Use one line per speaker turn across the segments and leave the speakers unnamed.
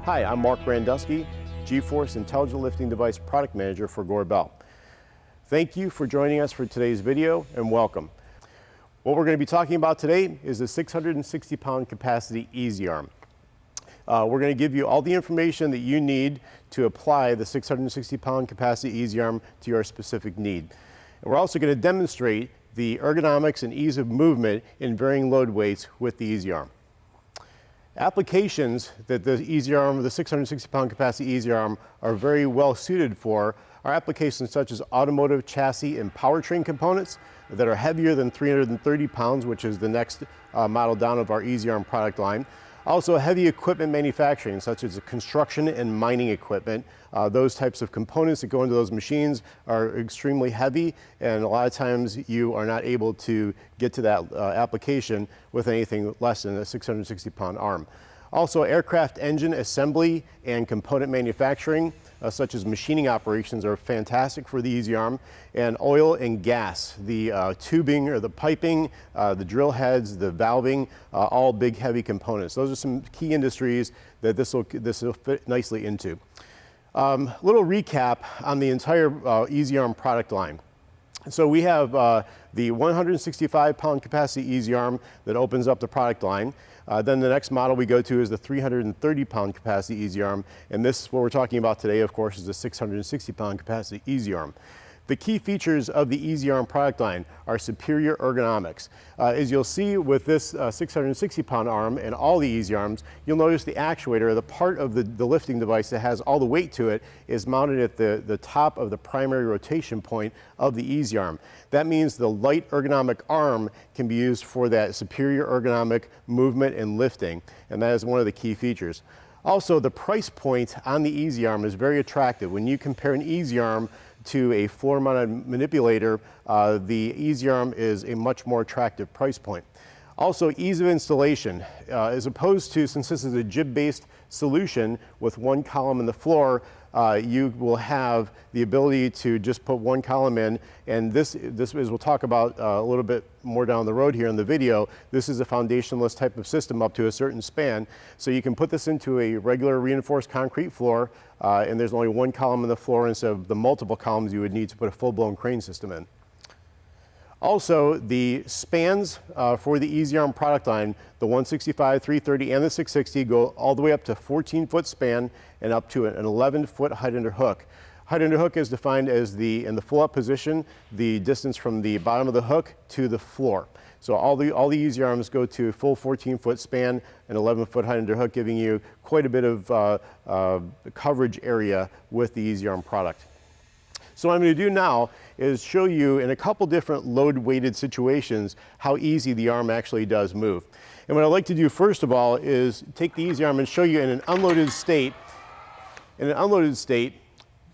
Hi, I'm Mark Grandusky, G-Force Intelligent Lifting Device Product Manager for Gore Bell. Thank you for joining us for today's video and welcome. What we're going to be talking about today is the 660 pound capacity Easy Arm. We're going to give you all the information that you need to apply the 660 pound capacity Easy Arm to your specific need. And we're also going to demonstrate the ergonomics and ease of movement in varying load weights with the Easy Arm. Applications that the Easy Arm, the 660 pound capacity Easy Arm, are very well suited for are applications such as automotive chassis and powertrain components that are heavier than 330 pounds, which is the next model down of our Easy Arm product line. Also heavy equipment manufacturing, such as construction and mining equipment. Those types of components that go into those machines are extremely heavy, and a lot of times you are not able to get to that application with anything less than a 660 pound arm. Also aircraft engine assembly and component manufacturing, such as machining operations, are fantastic for the Easy Arm. And oil and gas, the tubing or the piping, the drill heads, the valving, all big heavy components. Those are some key industries that this will fit nicely into. Little recap on the entire Easy Arm product line. So we have the 165 pound capacity Easy Arm that opens up the product line. Then the next model we go to is the 330 pound capacity Easy Arm. And this, what we're talking about today, of course, is the 660 pound capacity Easy Arm. The key features of the Easy Arm product line are superior ergonomics. As you'll see with this 660 pound arm and all the Easy Arms, you'll notice the actuator, the part of the lifting device that has all the weight to it, is mounted at the top of the primary rotation point of the Easy Arm. That means the light ergonomic arm can be used for that superior ergonomic movement and lifting, and that is one of the key features. Also, the price point on the Easy Arm is very attractive. When you compare an Easy Arm to a floor-mounted manipulator, the Easy Arm is a much more attractive price point. Also, ease of installation, as opposed to, since this is a jib-based solution with one column in the floor, you will have the ability to just put one column in, and this as we'll talk about a little bit more down the road here in the video, this is a foundationless type of system up to a certain span. So you can put this into a regular reinforced concrete floor, and there's only one column in the floor instead of the multiple columns you would need to put a full-blown crane system in. Also, the spans for the Easy Arm product line, the 165, 330, and the 660 go all the way up to 14-foot span and up to an 11-foot height under hook. Height under hook is defined as in the full-up position, the distance from the bottom of the hook to the floor. So all the Easy Arms go to full 14-foot span and 11-foot height under hook, giving you quite a bit of coverage area with the Easy Arm product. So what I'm going to do now is show you in a couple different load-weighted situations how easy the arm actually does move. And what I'd like to do first of all is take the Easy Arm and show you in an unloaded state. In an unloaded state,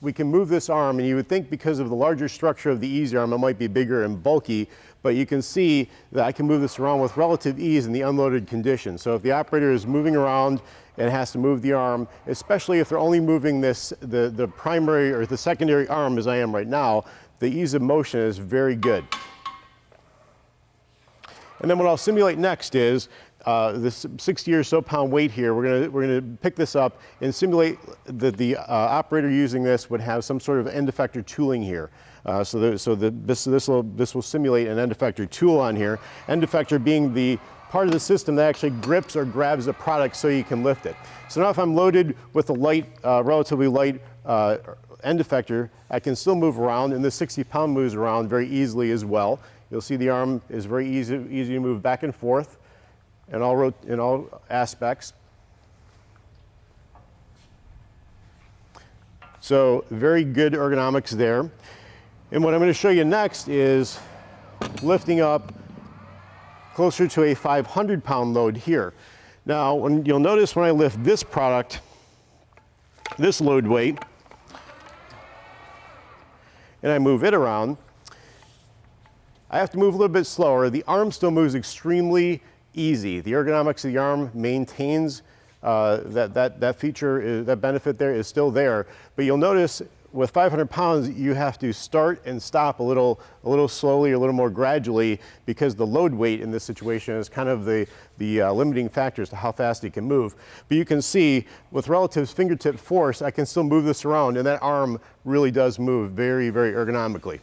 we can move this arm, and you would think because of the larger structure of the Easy Arm it might be bigger and bulky, but you can see that I can move this around with relative ease in the unloaded condition. So if the operator is moving around and has to move the arm, especially if they're only moving the primary or the secondary arm as I am right now, the ease of motion is very good. And then what I'll simulate next is this 60 or so pound weight here. We're gonna pick this up and simulate that the operator using this would have some sort of end effector tooling here. This will simulate an end effector tool on here. End effector being the part of the system that actually grips or grabs the product so you can lift it. So now if I'm loaded with a light, relatively light end effector, I can still move around, and the 60 pound moves around very easily as well. You'll see the arm is very easy to move back and forth in all aspects. So very good ergonomics there. And what I'm going to show you next is lifting up closer to a 500 pound load here. Now, you'll notice when I lift this product, this load weight, and I move it around, I have to move a little bit slower. The arm still moves extremely easy. The ergonomics of the arm maintains that feature, that benefit there is still there. But you'll notice with 500 pounds, you have to start and stop a little slowly, a little more gradually, because the load weight in this situation is kind of the limiting factor as to how fast it can move. But you can see with relative fingertip force, I can still move this around, and that arm really does move very, very ergonomically.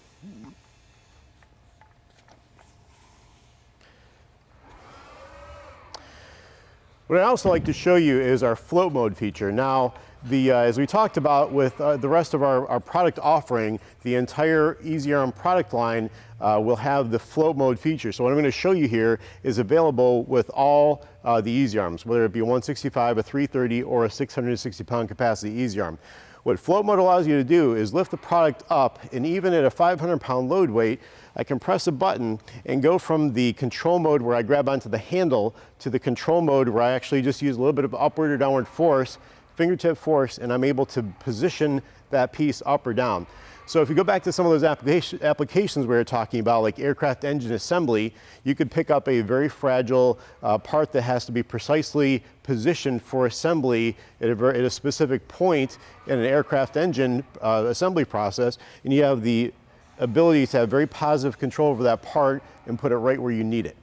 What I'd also like to show you is our float mode feature. Now, as we talked about with the rest of our product offering, the entire EasyArm product line will have the float mode feature. So what I'm going to show you here is available with all the EasyArms, whether it be a 165, a 330, or a 660 pound capacity EasyArm. What float mode allows you to do is lift the product up, and even at a 500 pound load weight, I can press a button and go from the control mode where I grab onto the handle to the control mode where I actually just use a little bit of upward or downward force, fingertip force, and I'm able to position that piece up or down. So if you go back to some of those applications we were talking about, like aircraft engine assembly, you could pick up a very fragile part that has to be precisely positioned for assembly at a specific point in an aircraft engine assembly process, and you have the ability to have very positive control over that part and put it right where you need it.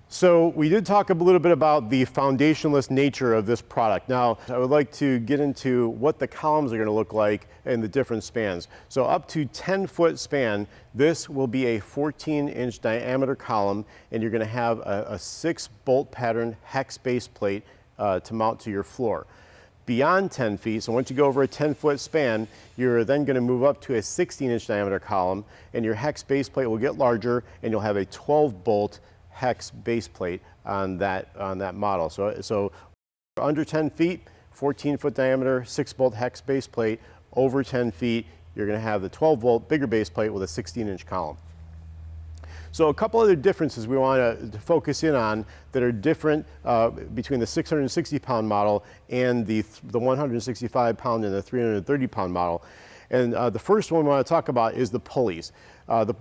So we did talk a little bit about the foundationless nature of this product. Now, I would like to get into what the columns are going to look like in the different spans. So up to 10-foot span, this will be a 14-inch diameter column, and you're going to have a 6-bolt pattern hex base plate to mount to your floor. Beyond 10 feet, so once you go over a 10-foot span, you're then going to move up to a 16-inch diameter column, and your hex base plate will get larger, and you'll have a 12-bolt hex base plate on that model. So under 10 feet, 14-foot diameter, 6-bolt hex base plate. Over 10 feet, you're going to have the 12-volt bigger base plate with a 16-inch column. So a couple other differences we want to focus in on that are different between the 660-pound model and the 165-pound and the 330-pound model. And the first one we want to talk about is the pulleys.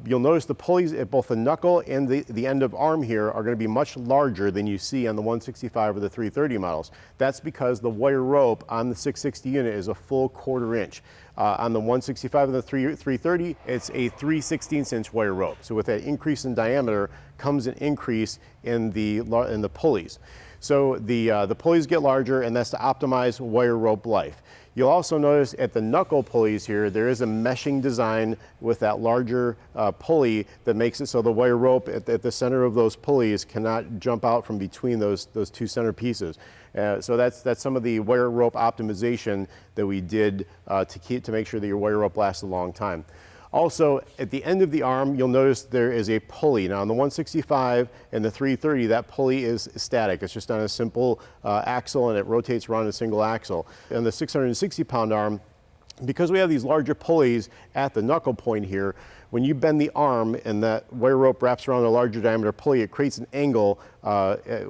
You'll notice the pulleys at both the knuckle and the end of arm here are going to be much larger than you see on the 165 or the 330 models. That's because the wire rope on the 660 unit is a full 1/4 inch. On the 165 and the 330, it's a 3/16 inch wire rope. So with that increase in diameter comes an increase in the pulleys. So the pulleys get larger, and that's to optimize wire rope life. You'll also notice at the knuckle pulleys here, there is a meshing design with that larger pulley that makes it so the wire rope at the center of those pulleys cannot jump out from between those two center pieces. So that's some of the wire rope optimization that we did to make sure that your wire rope lasts a long time. Also, at the end of the arm, you'll notice there is a pulley. Now, on the 165 and the 330, that pulley is static. It's just on a simple axle, and it rotates around a single axle. On the 660-pound arm, because we have these larger pulleys at the knuckle point here, when you bend the arm and that wire rope wraps around a larger diameter pulley, it creates an angle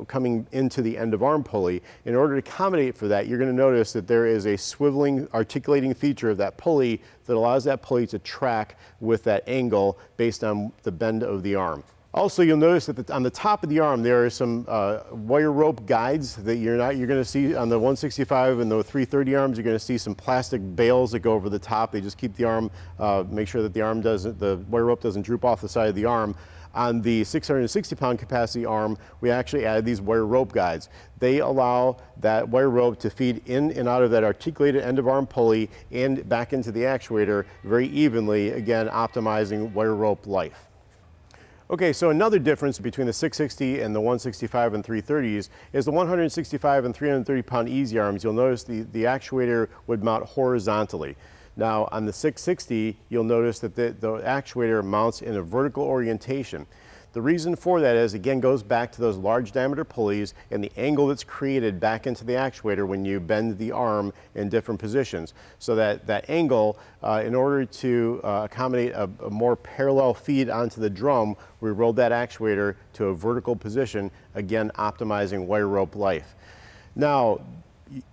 coming into the end of arm pulley. In order to accommodate for that, you're going to notice that there is a swiveling, articulating feature of that pulley that allows that pulley to track with that angle based on the bend of the arm. Also, you'll notice that on the top of the arm, there are some wire rope guides that you're going to see on the 165 and the 330 arms. You're going to see some plastic bales that go over the top. They just keep the arm, make sure that the wire rope doesn't droop off the side of the arm. On the 660-pound capacity arm, we actually added these wire rope guides. They allow that wire rope to feed in and out of that articulated end of arm pulley and back into the actuator very evenly, again, optimizing wire rope life. Okay, so another difference between the 660 and the 165 and 330s is the 165 and 330 pound EasyArms. You'll notice the actuator would mount horizontally. Now on the 660, you'll notice that the actuator mounts in a vertical orientation. The reason for that is, again, goes back to those large diameter pulleys and the angle that's created back into the actuator when you bend the arm in different positions. So that angle, in order to accommodate a more parallel feed onto the drum, we rolled that actuator to a vertical position, again, optimizing wire rope life. Now,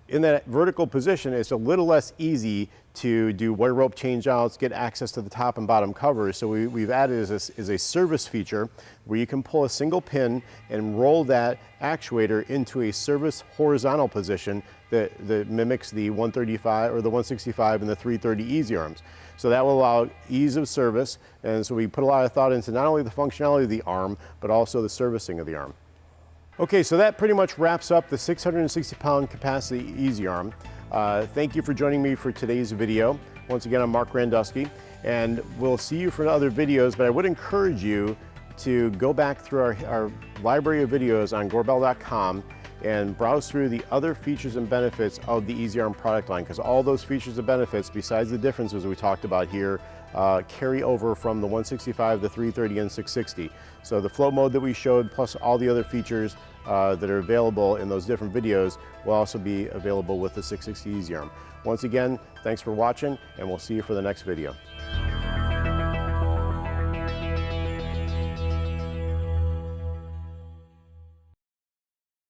in that vertical position, it's a little less easy to do wear rope changeouts, get access to the top and bottom covers. So we've added is a service feature where you can pull a single pin and roll that actuator into a service horizontal position that mimics the 135 or the 165 and the 330 easy arms. So that will allow ease of service, and so we put a lot of thought into not only the functionality of the arm, but also the servicing of the arm. Okay, so that pretty much wraps up the 660-pound capacity easy arm. Thank you for joining me for today's video. Once again, I'm Mark Grandusky, and we'll see you for other videos, but I would encourage you to go back through our library of videos on Gorbel.com and browse through the other features and benefits of the Easy Arm product line, because all those features and benefits, besides the differences we talked about here, carry over from the 165, the 330, and 660. So the float mode that we showed, plus all the other features that are available in those different videos, will also be available with the 660 Easy Arm. Once again, thanks for watching, and we'll see you for the next video.